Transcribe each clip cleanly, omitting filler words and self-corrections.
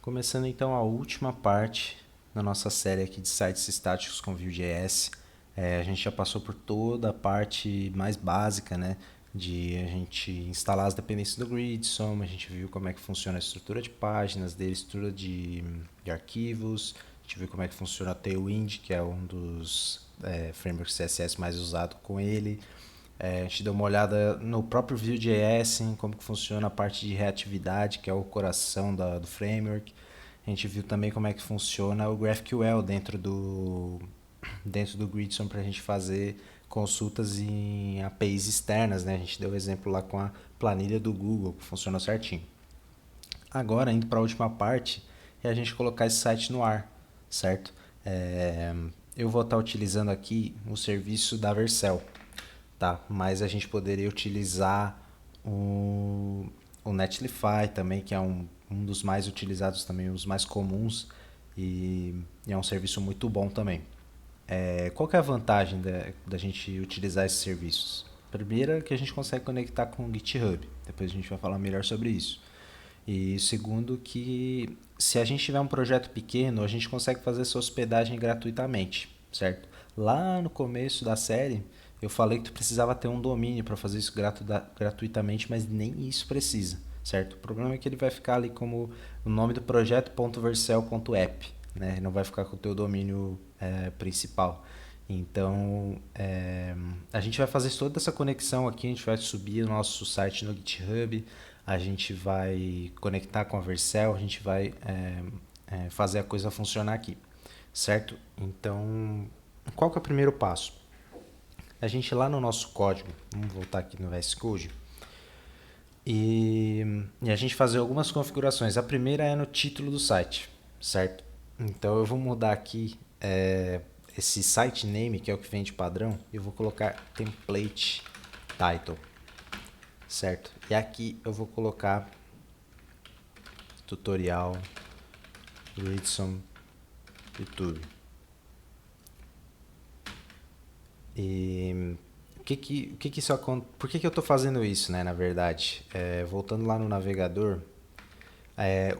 Começando então a última parte da nossa série aqui de sites estáticos com Vue.js. A gente já passou por toda a parte mais básica, né? De a gente instalar as dependências do Gridsom, a gente viu como é que funciona a estrutura de páginas dele, estrutura de arquivos, a gente viu como é que funciona a Tailwind, que é um dos frameworks CSS mais usado com ele. A gente deu uma olhada no próprio Vue.js, em como que funciona a parte de reatividade, que é o coração do framework. A gente viu também como é que funciona o GraphQL dentro do Gridsom para a gente fazer consultas em APIs externas, né? A gente deu o exemplo lá com a planilha do Google, que funcionou certinho. Agora, indo para a última parte, é a gente colocar esse site no ar, certo? Eu vou estar utilizando aqui o serviço da Vercel, tá? Mas a gente poderia utilizar o Netlify também, que é um dos mais utilizados também, um dos mais comuns e é um serviço muito bom também. Qual que é a vantagem da gente utilizar esses serviços? Primeira, que a gente consegue conectar com o GitHub. Depois a gente vai falar melhor sobre isso. E segundo, que se a gente tiver um projeto pequeno, a gente consegue fazer essa hospedagem gratuitamente, certo? Lá no começo da série, eu falei que tu precisava ter um domínio para fazer isso gratuitamente, mas nem isso precisa, certo? O problema é que ele vai ficar ali como o nome do projeto .vercel.app, né? Não vai ficar com o teu domínio principal. Então, a gente vai fazer toda essa conexão aqui, a gente vai subir o nosso site no GitHub, a gente vai conectar com a Vercel, a gente vai fazer a coisa funcionar aqui, certo? Então, qual que é o primeiro passo? A gente lá no nosso código, vamos voltar aqui no VS Code, e a gente fazer algumas configurações. A primeira é no título do site, certo? Então eu vou mudar aqui esse site name, que é o que vem de padrão, eu vou colocar template title, certo? E aqui eu vou colocar tutorial Gridsom YouTube. E o que isso acontece? Por que eu estou fazendo isso, né? Na verdade, voltando lá no navegador,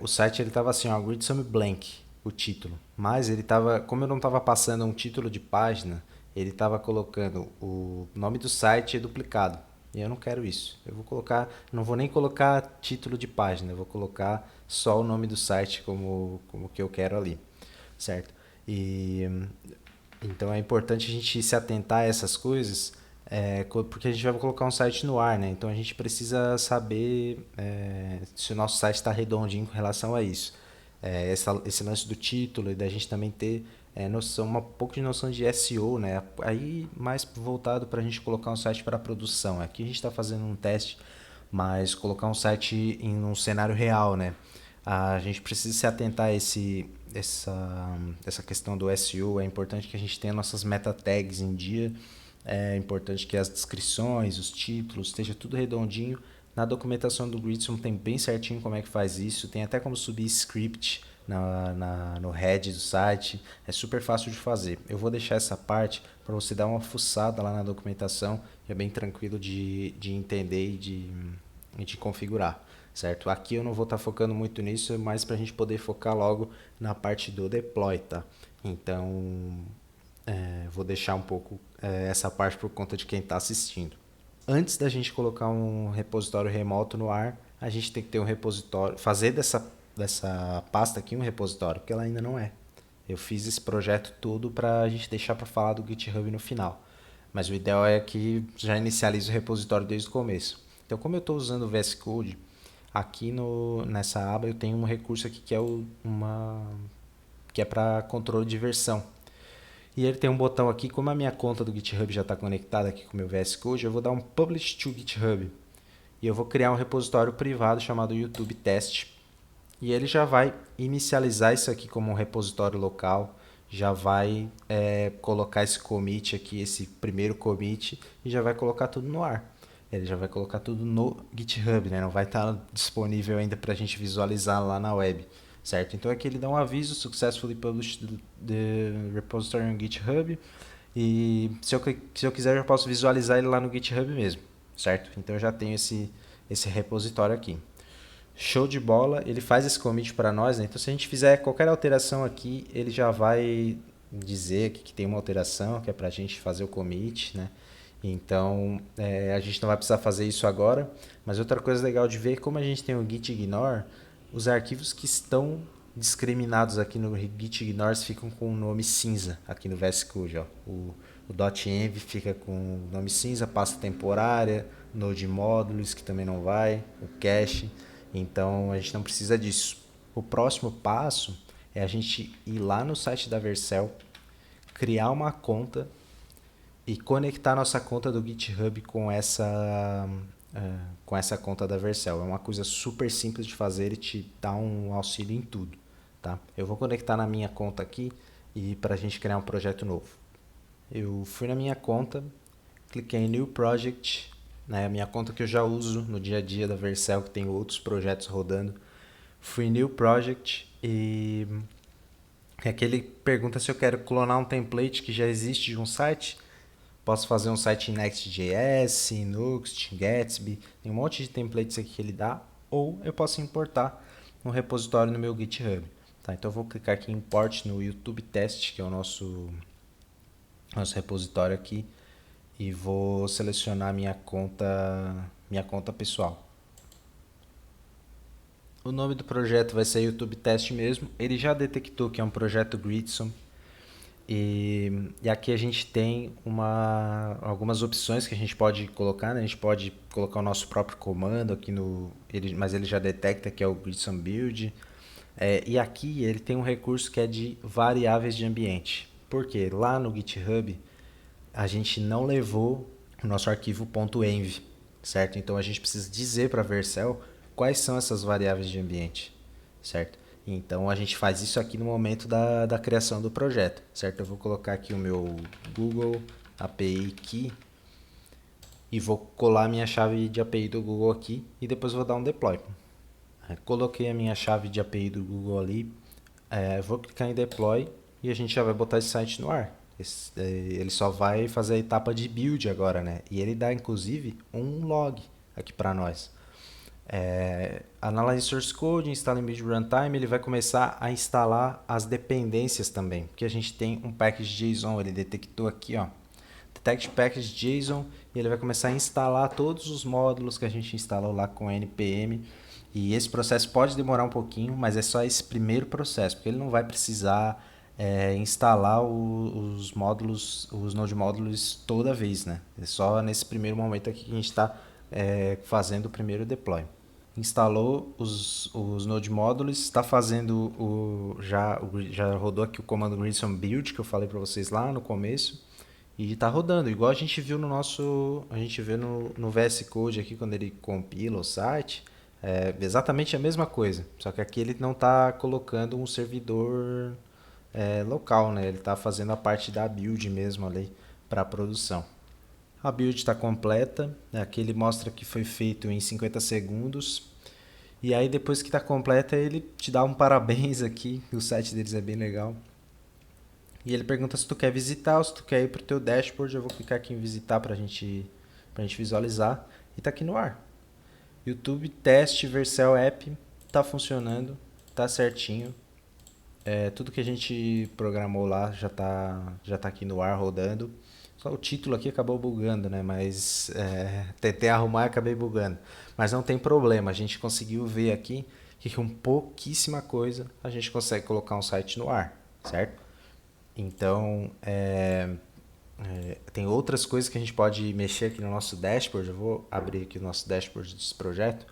o site ele estava assim, ó, Gridsom blank, o título. Mas ele estava, como eu não estava passando um título de página, ele estava colocando o nome do site duplicado. E eu não quero isso. Eu vou colocar, não vou nem colocar título de página, eu vou colocar só o nome do site como que eu quero ali, certo? E então é importante a gente se atentar a essas coisas, porque a gente vai colocar um site no ar, né? Então a gente precisa saber se o nosso site está redondinho com relação a isso. Esse lance do título e da gente também ter noção, um pouco de noção de SEO, né? Aí mais voltado para a gente colocar um site para produção. Aqui a gente está fazendo um teste, mas colocar um site em um cenário real, né? A gente precisa se atentar a essa questão do SEO. É importante que a gente tenha nossas meta tags em dia. É importante que as descrições, os títulos, esteja tudo redondinho. Na documentação do Gridsom tem bem certinho como é que faz isso. Tem até como subir script no head do site. É super fácil de fazer. Eu vou deixar essa parte para você dar uma fuçada lá na documentação. Que é bem tranquilo de entender e de configurar, certo? Aqui eu não vou estar focando muito nisso, mas para a gente poder focar logo na parte do deploy, tá? Então, vou deixar um pouco essa parte por conta de quem está assistindo. Antes da gente colocar um repositório remoto no ar, a gente tem que ter um repositório, fazer dessa pasta aqui um repositório, porque ela ainda não é. Eu fiz esse projeto todo para a gente deixar para falar do GitHub no final. Mas o ideal é que já inicialize o repositório desde o começo. Então, como eu estou usando o VS Code, aqui nessa aba eu tenho um recurso aqui que é para controle de versão. E ele tem um botão aqui, como a minha conta do GitHub já está conectada aqui com o meu VS Code, eu vou dar um Publish to GitHub. E eu vou criar um repositório privado chamado YouTube Test. E ele já vai inicializar isso aqui como um repositório local, já vai colocar esse commit aqui, esse primeiro commit, e já vai colocar tudo no ar. Ele já vai colocar tudo no GitHub, né? Não vai estar disponível ainda para a gente visualizar lá na web, certo? Então aqui ele dá um aviso, successfully published the repository on GitHub, e se eu quiser eu posso visualizar ele lá no GitHub mesmo, certo? Então eu já tenho esse repositório aqui. Show de bola, ele faz esse commit para nós, né? Então se a gente fizer qualquer alteração aqui, ele já vai dizer que tem uma alteração, que é para a gente fazer o commit, né? Então a gente não vai precisar fazer isso agora, mas outra coisa legal de ver, como a gente tem o git ignore, os arquivos que estão discriminados aqui no git ignore ficam com o nome cinza aqui no VS Code, ó. O .env fica com o nome cinza, pasta temporária, node módulos que também não vai, o cache. Então a gente não precisa disso. O próximo passo é a gente ir lá no site da Vercel, criar uma conta e conectar nossa conta do GitHub com essa conta da Vercel. É uma coisa super simples de fazer e te dá um auxílio em tudo. Tá? Eu vou conectar na minha conta aqui e para a gente criar um projeto novo. Eu fui na minha conta, cliquei em New Project, né, a minha conta que eu já uso no dia a dia da Vercel, que tem outros projetos rodando. Fui em New Project e aqui ele pergunta se eu quero clonar um template que já existe de um site. Posso fazer um site em Next.js, em Nuxt, Gatsby, tem um monte de templates aqui que ele dá, ou eu posso importar um repositório no meu GitHub. Tá, então eu vou clicar aqui em Import no YouTube Test, que é o nosso repositório aqui, e vou selecionar minha conta pessoal. O nome do projeto vai ser YouTube Test mesmo. Ele já detectou que é um projeto Gridson. E aqui a gente tem algumas opções que a gente pode colocar, né? A gente pode colocar o nosso próprio comando aqui mas ele já detecta que é o Gridson Build. E aqui ele tem um recurso que é de variáveis de ambiente. Porque lá no GitHub a gente não levou o nosso arquivo .env, certo? Então a gente precisa dizer para a Vercel quais são essas variáveis de ambiente, certo? Então a gente faz isso aqui no momento da criação do projeto, certo? Eu vou colocar aqui o meu Google API Key e vou colar minha chave de API do Google aqui e depois vou dar um deploy. Coloquei a minha chave de API do Google ali, vou clicar em deploy e a gente já vai botar esse site no ar. Ele só vai fazer a etapa de build agora, né? E ele dá inclusive um log aqui para nós. Analyze Source Code, instala em Build Runtime, ele vai começar a instalar as dependências também, porque a gente tem um package JSON, ele detectou aqui, ó, detect package JSON, e ele vai começar a instalar todos os módulos que a gente instalou lá com npm, e esse processo pode demorar um pouquinho, mas é só esse primeiro processo, porque ele não vai precisar instalar os módulos, os node módulos toda vez, né? É só nesse primeiro momento aqui que a gente está fazendo o primeiro deploy. Instalou os node módulos, está fazendo já rodou aqui o comando Gridson Build que eu falei para vocês lá no começo e está rodando igual a gente viu no VS Code aqui quando ele compila o site, exatamente a mesma coisa, só que aqui ele não está colocando um servidor local, né? Ele está fazendo a parte da build mesmo ali para a produção. A build está completa, aqui ele mostra que foi feito em 50 segundos. E aí depois que está completa ele te dá um parabéns aqui, o site deles é bem legal. E ele pergunta se tu quer visitar ou se tu quer ir para o teu dashboard. Eu vou clicar aqui em visitar para a gente visualizar. E está aqui no ar. YouTube Test Vercel App está funcionando, está certinho. Tudo que a gente programou lá já tá aqui no ar rodando. Só o título aqui acabou bugando, né? Mas tentei arrumar e acabei bugando. Mas não tem problema, a gente conseguiu ver aqui que com pouquíssima coisa a gente consegue colocar um site no ar, certo? Então, tem outras coisas que a gente pode mexer aqui no nosso dashboard. Eu vou abrir aqui o nosso dashboard desse projeto.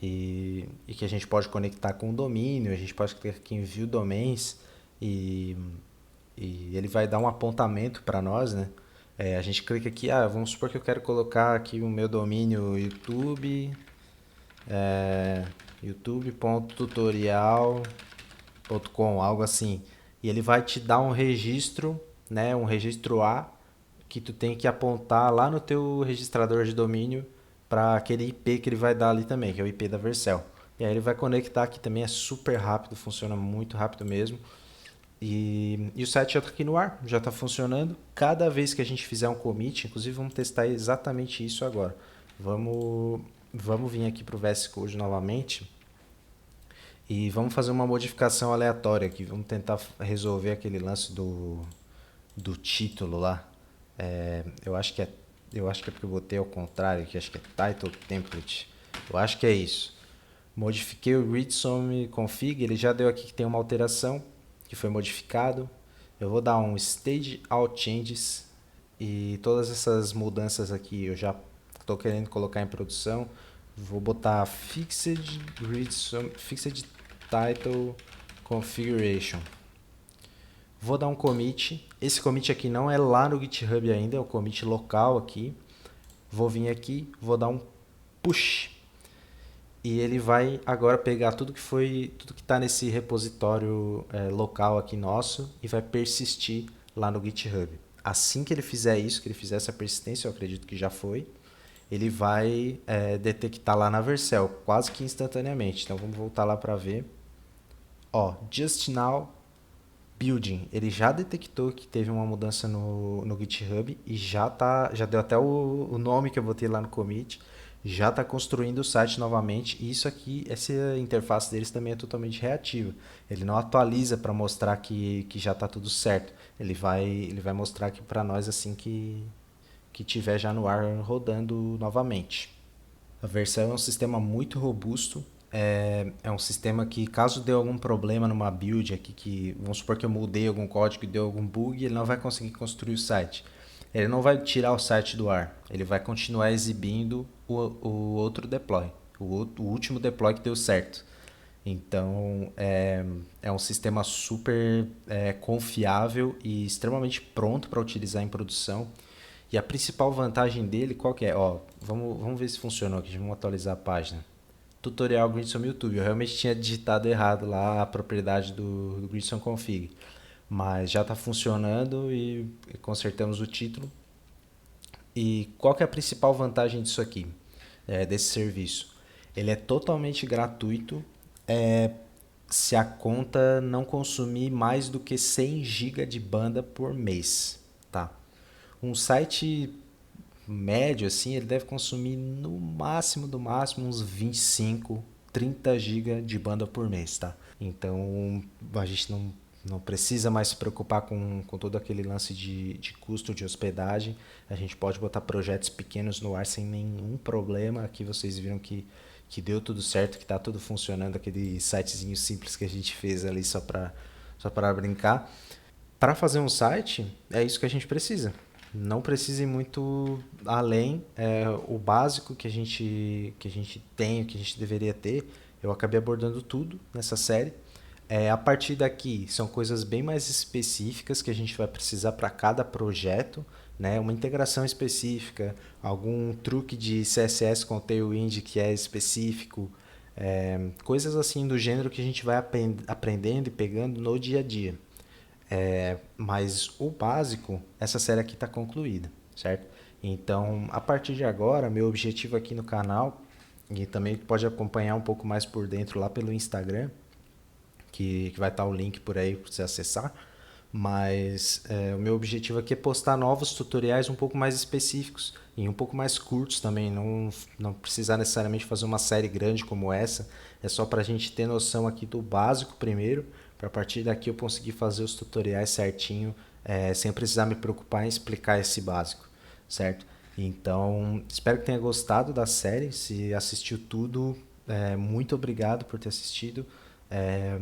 E que a gente pode conectar com o domínio, a gente pode clicar aqui em View Domains e ele vai dar um apontamento para nós, né? A gente clica aqui, vamos supor que eu quero colocar aqui o meu domínio youtube.tutorial.com, algo assim. E ele vai te dar um registro, né? Um registro A que tu tem que apontar lá no teu registrador de domínio para aquele IP que ele vai dar ali também, que é o IP da Vercel. E aí ele vai conectar aqui também, é super rápido, funciona muito rápido mesmo. E o site já está aqui no ar, já está funcionando. Cada vez que a gente fizer um commit, inclusive vamos testar exatamente isso agora. Vamos vir aqui para o VS Code novamente E vamos fazer uma modificação aleatória aqui. Vamos tentar resolver aquele lance do título lá. Eu acho que é porque eu botei ao contrário, que acho que é title template. Eu acho que é isso. Modifiquei o readsome config, ele já deu aqui que tem uma alteração que foi modificado. Eu vou dar um stage out changes e todas essas mudanças aqui eu já estou querendo colocar em produção. Vou botar fixed readsome, fixed title configuration. Vou dar um commit. Esse commit aqui não é lá no GitHub ainda, é o commit local aqui. Vou vir aqui, vou dar um push. E ele vai agora pegar tudo que está nesse repositório local aqui nosso e vai persistir lá no GitHub. Assim que ele fizer isso, que ele fizer essa persistência, eu acredito que já foi, ele vai detectar lá na Vercel, quase que instantaneamente. Então vamos voltar lá para ver. Ó, just now building, ele já detectou que teve uma mudança no GitHub e já deu até o nome que eu botei lá no commit, já está construindo o site novamente. E isso aqui, essa interface deles também é totalmente reativa. Ele não atualiza para mostrar que já está tudo certo. Ele vai mostrar aqui para nós assim que tiver já no ar rodando novamente. A Vercel é um sistema muito robusto. É um sistema que, caso dê algum problema numa build aqui, que vamos supor que eu mudei algum código e deu algum bug, ele não vai conseguir construir o site. Ele não vai tirar o site do ar. Ele vai continuar exibindo o outro deploy, o último deploy que deu certo. Então, é um sistema super confiável e extremamente pronto para utilizar em produção. E a principal vantagem dele, qual que é? Ó, vamos ver se funcionou aqui, vamos atualizar a página. Tutorial Gridson YouTube. Eu realmente tinha digitado errado lá a propriedade do Gridson Config. Mas já está funcionando e consertamos o título. E qual que é a principal vantagem disso aqui, desse serviço? Ele é totalmente gratuito se a conta não consumir mais do que 100 GB de banda por mês. Tá? Um site médio, assim, ele deve consumir no máximo, do máximo, uns 25, 30 GB de banda por mês, tá? Então, a gente não precisa mais se preocupar com todo aquele lance de custo de hospedagem. A gente pode botar projetos pequenos no ar sem nenhum problema. Aqui vocês viram que deu tudo certo, que está tudo funcionando, aquele sitezinho simples que a gente fez ali só para brincar. Para fazer um site, é isso que a gente precisa. Não precisa ir muito além. O básico que a gente tem, que a gente deveria ter, eu acabei abordando tudo nessa série. A partir daqui, são coisas bem mais específicas que a gente vai precisar para cada projeto, né? Uma integração específica, algum truque de CSS com Tailwind que é específico, coisas assim do gênero que a gente vai aprendendo e pegando no dia a dia. Mas o básico, essa série aqui está concluída, certo? Então, a partir de agora, meu objetivo aqui no canal, e também pode acompanhar um pouco mais por dentro lá pelo Instagram, que vai estar o link por aí para você acessar. Mas o meu objetivo aqui é postar novos tutoriais um pouco mais específicos e um pouco mais curtos também. Não precisar necessariamente fazer uma série grande como essa. É só para a gente ter noção aqui do básico primeiro, para a partir daqui eu conseguir fazer os tutoriais certinho, sem precisar me preocupar em explicar esse básico, certo? Então, espero que tenha gostado da série. Se assistiu tudo, muito obrigado por ter assistido. É,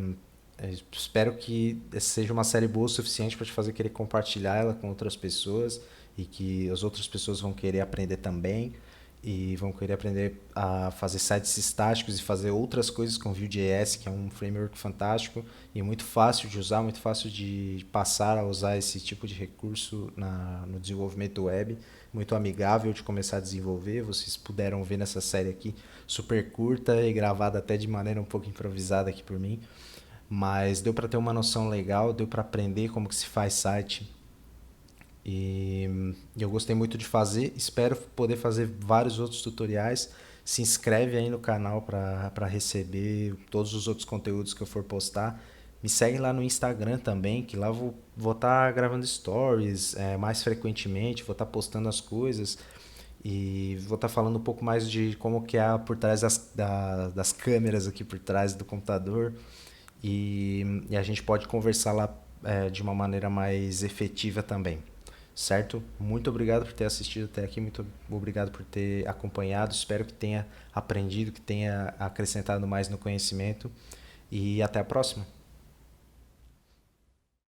Espero que seja uma série boa o suficiente para te fazer querer compartilhar ela com outras pessoas e que as outras pessoas vão querer aprender também e vão querer aprender a fazer sites estáticos e fazer outras coisas com Vue.js, que é um framework fantástico e muito fácil de usar, muito fácil de passar a usar esse tipo de recurso no desenvolvimento web, muito amigável de começar a desenvolver. Vocês puderam ver nessa série aqui, super curta e gravada até de maneira um pouco improvisada aqui por mim, mas deu para ter uma noção legal, deu para aprender como que se faz site e eu gostei muito de fazer. Espero poder fazer vários outros tutoriais. Se inscreve aí no canal para receber todos os outros conteúdos que eu for postar. Me segue lá no Instagram também, que lá eu vou estar gravando stories mais frequentemente, vou estar postando as coisas. E vou estar falando um pouco mais de como que é por trás das câmeras aqui por trás do computador. E a gente pode conversar lá de uma maneira mais efetiva também. Certo? Muito obrigado por ter assistido até aqui, muito obrigado por ter acompanhado. Espero que tenha aprendido, que tenha acrescentado mais no conhecimento. E até a próxima.